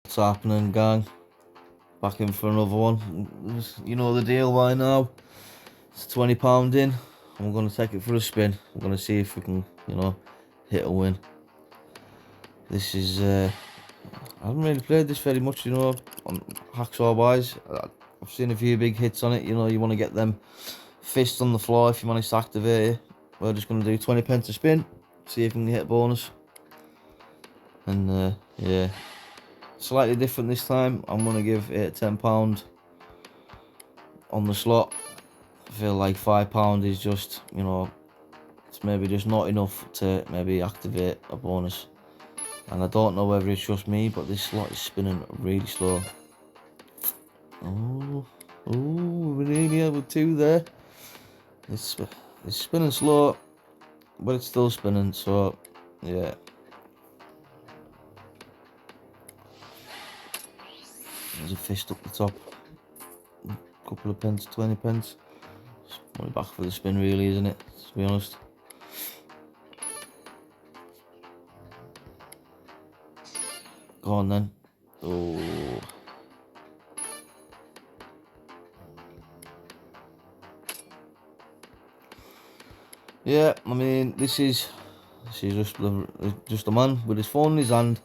What's happening, gang? Back in for another one. You know the deal by now. It's £20 in. I'm going to take it for a spin. I'm going to see if we can, hit a win. This is, I haven't really played this very much, on hacksaw wise. I've seen a few big hits on it. You want to get them fists on the floor if you manage to activate it. We're just going to do 20 pence a spin. See if we can hit a bonus. And, yeah. Slightly different this time. I'm going to give it £10 on the slot. I feel like £5 is just, it's maybe just not enough to maybe activate a bonus. And I don't know whether it's just me, but this slot is spinning really slow. Oh, we're nearly able to there. It's spinning slow, but it's still spinning, so yeah. There's a fist up the top. A couple of pence, 20 pence. It's money back for the spin, really, isn't it? To be honest. Go on then. Oh. Yeah, I mean, this is just a man with his phone in his hand,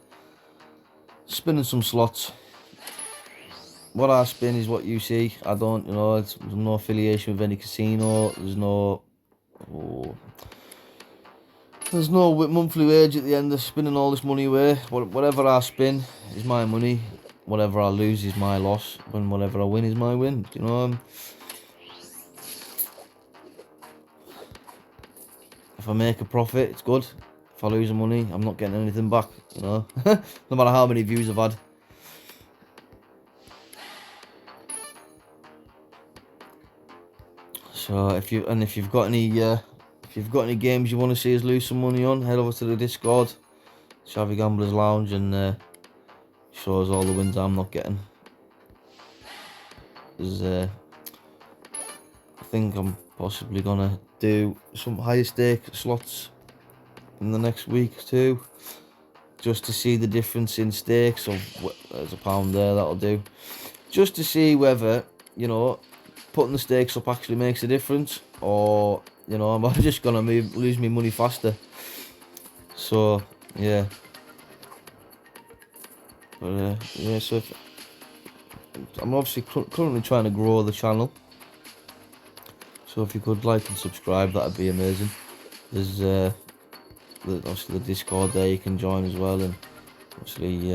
spinning some slots. What I spin is what you see. I don't, there's no affiliation with any casino. There's no monthly wage at the end of spinning all this money away. Whatever I spin is my money. Whatever I lose is my loss. And whatever I win is my win. If I make a profit, it's good. If I lose the money, I'm not getting anything back. No matter how many views I've had. So if you've got any games you want to see us lose some money on, head over to the Discord, Chavy Gamblers Lounge, and show us all the wins I'm not getting. I think I'm possibly gonna do some higher stake slots in the next week too, just to see the difference in stakes. Of there's £1 there, that'll do, just to see whether putting the stakes up actually makes a difference, or am I just gonna lose my money faster. So yeah, but yeah. So I'm obviously currently trying to grow the channel. So if you could like and subscribe, that'd be amazing. There's obviously the Discord there you can join as well, and obviously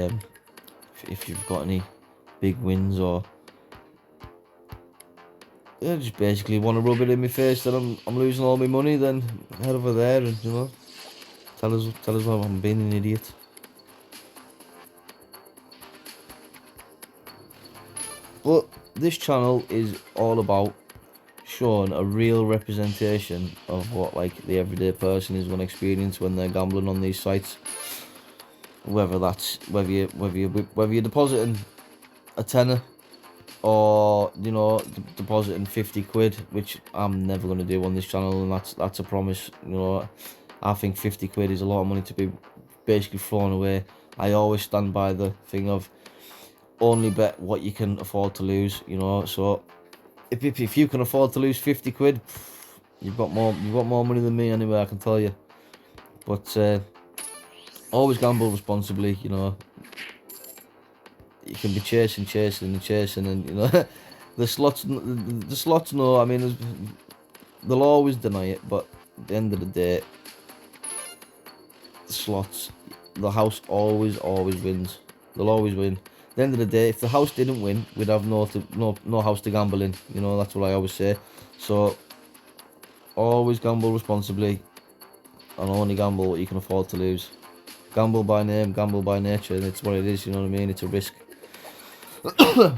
if you've got any big wins, or just basically want to rub it in my face that I'm losing all my money, then head over there and tell us I'm being an idiot. But this channel is all about showing a real representation of what the everyday person is going to experience when they're gambling on these sites. Whether you're depositing a tenner, or depositing 50 quid, which I'm never going to do on this channel, and that's a promise. I think 50 quid is a lot of money to be basically thrown away. I always stand by the thing of only bet what you can afford to lose. So if you can afford to lose 50 quid, you've got more money than me anyway, I can tell you. But always gamble responsibly. You can be chasing, and the slots know. I mean, they'll always deny it, but at the end of the day, the house always wins. They'll always win. At the end of the day, if the house didn't win, we'd have no house to gamble in. That's what I always say. So always gamble responsibly, and only gamble what you can afford to lose. Gamble by name, gamble by nature, and it's what it is. You know what I mean? It's a risk.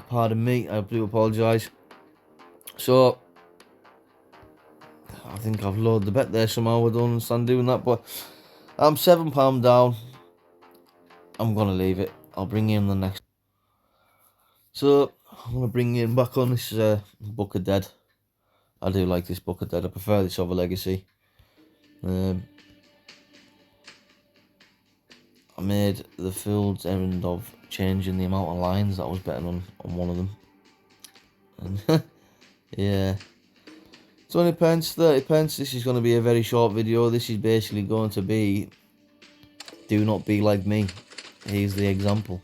Pardon me, I do apologise. So I think I've loaded the bet there somehow. I don't understand doing that, but I'm £7 down. I'm gonna leave it. I'll bring in the next. So I'm gonna bring in back on this Book of Dead. I do like this Book of Dead. I prefer this over Legacy. I made the Fool's Errand of changing the amount of lines that I was betting on one of them. And yeah. 20 pence, 30 pence. This is going to be a very short video. This is basically going to be, do not be like me. Here's the example.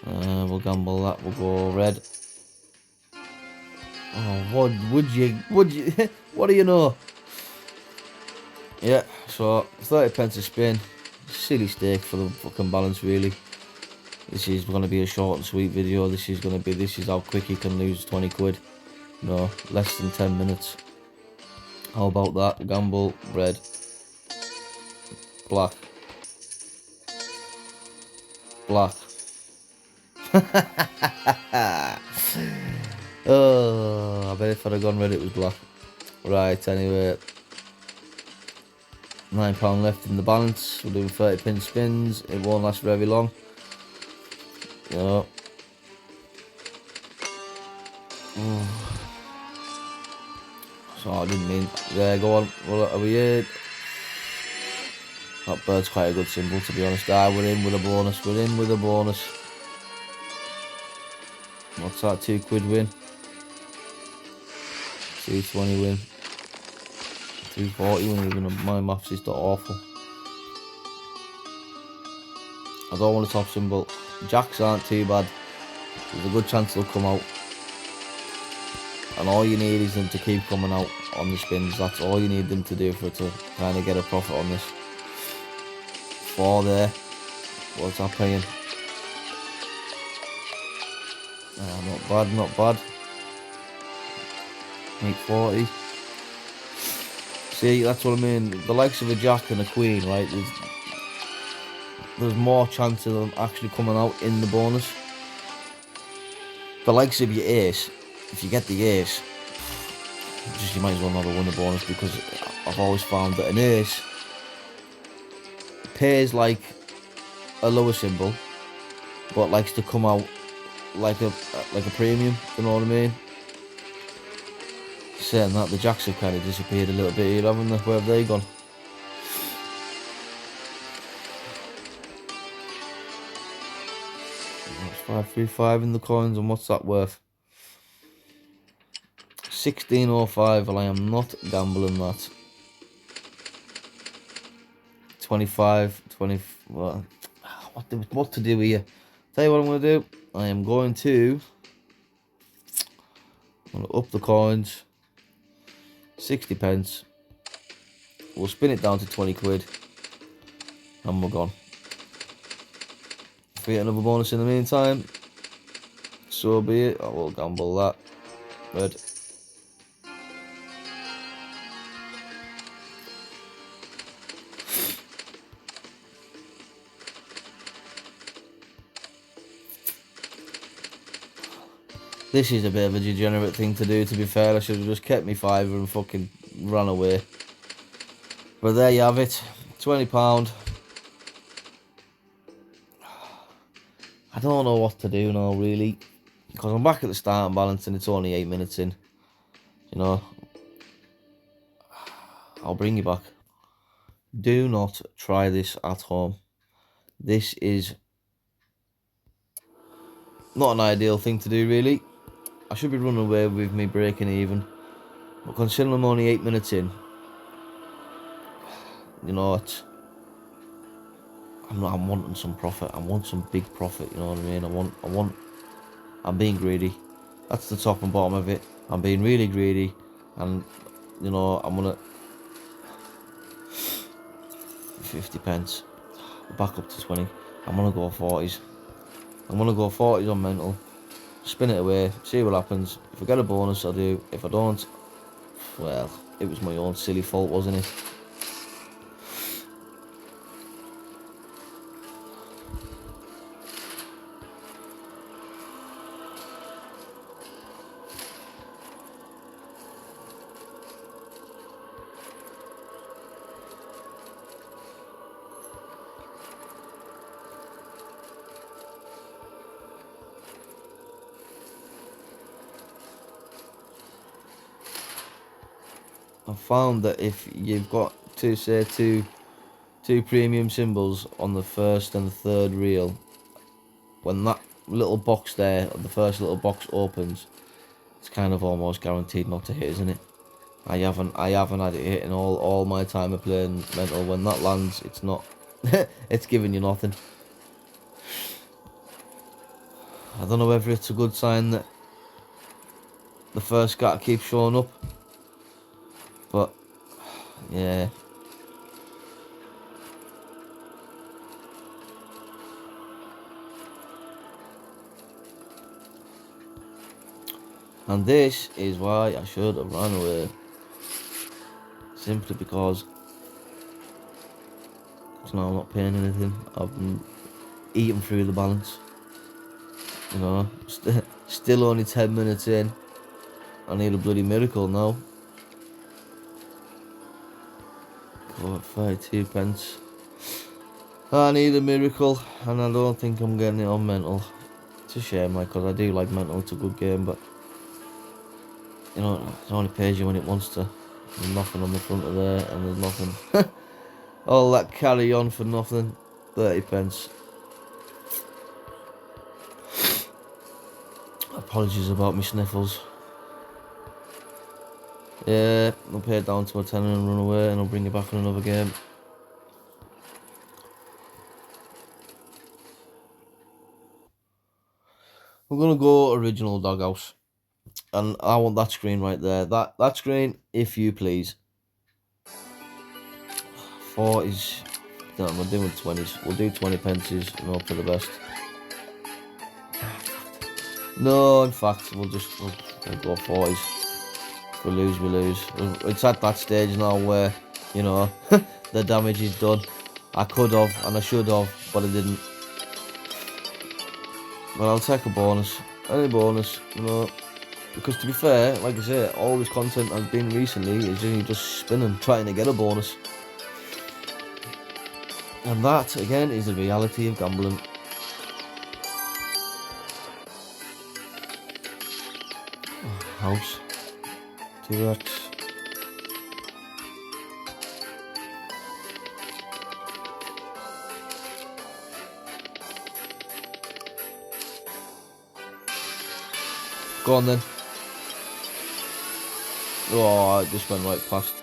We'll gamble that. We'll go red. Oh, what would you, what do you know? Yeah, so 30 pence a spin. Silly stake for the fucking balance, really. This is going to be a short and sweet video. This is how quick you can lose 20 quid. No, less than 10 minutes. How about that? Gamble, red, black, black. Oh, I bet if I'd have gone red, it was black. Right, anyway. £9 left in the balance. We're doing 30 pin spins. It won't last very long. No. So I didn't mean. There, go on. Well, are we in? That bird's quite a good symbol, to be honest. We're in with a bonus. We're in with a bonus. What's that? 2 quid win. 220 win. 240 win. Even my maths is not awful. I don't want a top symbol. Jacks aren't too bad. There's a good chance they'll come out. And all you need is them to keep coming out on the spins. That's all you need them to do for it to kind of get a profit on this. 4 there. What's that paying? Not bad, not bad. 840. See, that's what I mean. The likes of a jack and a queen, right? There's more chance of them actually coming out in the bonus. The likes of your ace, if you get the ace, you might as well not have won the bonus, because I've always found that an ace pays like a lower symbol, but likes to come out like a premium. You know what I mean? Saying that, the jacks have kind of disappeared a little bit here, haven't they? Where have they gone? That's 535 in the coins, and what's that worth? 1605, and I am not gambling that. 25, 20. Well, what to do here? Tell you what I'm going to do. I am going to up the coins. 60 pence. We'll spin it down to 20 quid. And we're gone. If we get another bonus in the meantime, so be it. I will gamble that. Red. This is a bit of a degenerate thing to do, to be fair. I should have just kept me fiver and fucking ran away. But there you have it. £20. I don't know what to do now, really. Because I'm back at the starting balance and it's only 8 minutes in. You know. I'll bring you back. Do not try this at home. This is not an ideal thing to do, really. I should be running away with me breaking even. But considering I'm only 8 minutes in, you know, I'm wanting some profit. I want some big profit, you know what I mean? I'm being greedy. That's the top and bottom of it. I'm being really greedy, and you know, I'm gonna 50 pence. Back up to 20. I'm gonna go 40s. I'm gonna go 40s on mental. Spin it away, see what happens. If I get a bonus, I'll do. If I don't, well, it was my own silly fault, wasn't it? I found that if you've got two premium symbols on the first and third reel, when that little box there, the first little box opens, it's kind of almost guaranteed not to hit, isn't it? I haven't had it hit in all my time of playing mental. When that lands, it's not, it's giving you nothing. I don't know whether it's a good sign that the first scatter keeps showing up, but yeah. And this is why I should have run away. Simply because now I'm not paying anything. I've been eating through the balance. You know, still only 10 minutes in. I need a bloody miracle now. God, 32 pence. I need a miracle, and I don't think I'm getting it on mental. It's a shame, like, because I do like mental. It's a good game, but you know, it only pays you when it wants to. There's nothing on the front of there, and there's nothing. All that carry on for nothing. 30 pence. Apologies about my sniffles. Yeah, I'll pay it down to a tenner and run away, and I'll bring it back in another game. We're gonna go original doghouse, and I want that screen right there. That screen, if you please. 40s. Damn, we're doing 20s. We'll do 20 pences and hope for the best. No, in fact, we'll go 40s. If we lose, we lose. It's at that stage now where, you know, the damage is done. I could have and I should have, but I didn't. But I'll take a bonus. Any bonus, you know. Because to be fair, like I say, all this content has been recently is only just spinning, trying to get a bonus. And that, again, is the reality of gambling. House. 2x. Go on then. Oh, I just went right past.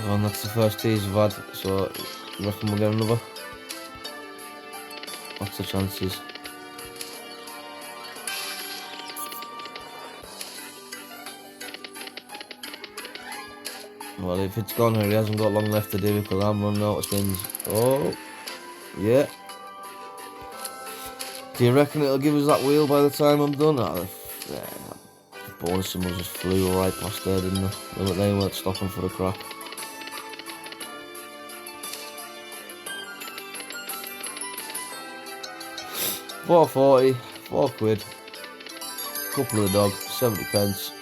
Oh, and that's the first tease we've had, so you reckon we'll get another? What's the chances? Well, if it's gone here, he hasn't got long left to do because I'm running out of spins. Oh, yeah. Do you reckon it'll give us that wheel by the time I'm done? Oh, yeah, that bonus symbol just flew right past there, didn't they? They weren't stopping for a crack. £4.40, £4. Couple of the dog, 70 pence.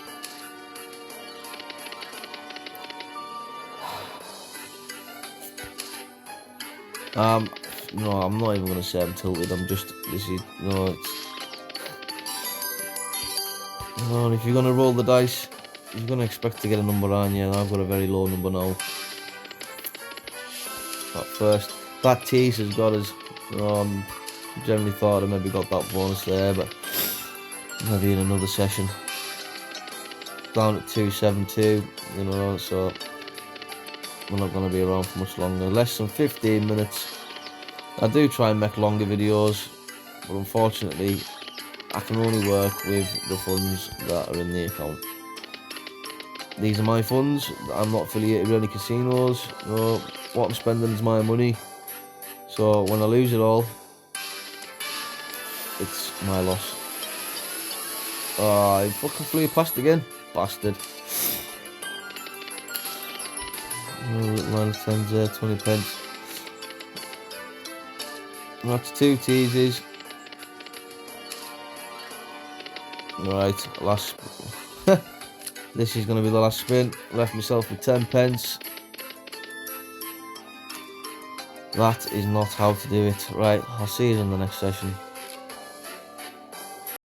No, I'm not even going to say I'm tilted. I'm just, this is, no, it's, no, and if you're going to roll the dice, you're going to expect to get a number on you, and I've got a very low number now. At first, that tease has got us, generally thought I maybe got that bonus there, but maybe in another session. Down at 272, you know, so we're not going to be around for much longer. Less than 15 minutes. I do try and make longer videos, but unfortunately I can only work with the funds that are in the account. These are my funds. I'm not affiliated with any casinos. No, what I'm spending is my money. So when I lose it all, it's my loss. Oh, I fucking flew past again. Bastard. Line of 10s there, 20 pence. That's 2 teases. Right, last. This is going to be the last spin. Left myself with 10 pence. That is not how to do it. Right, I'll see you in the next session.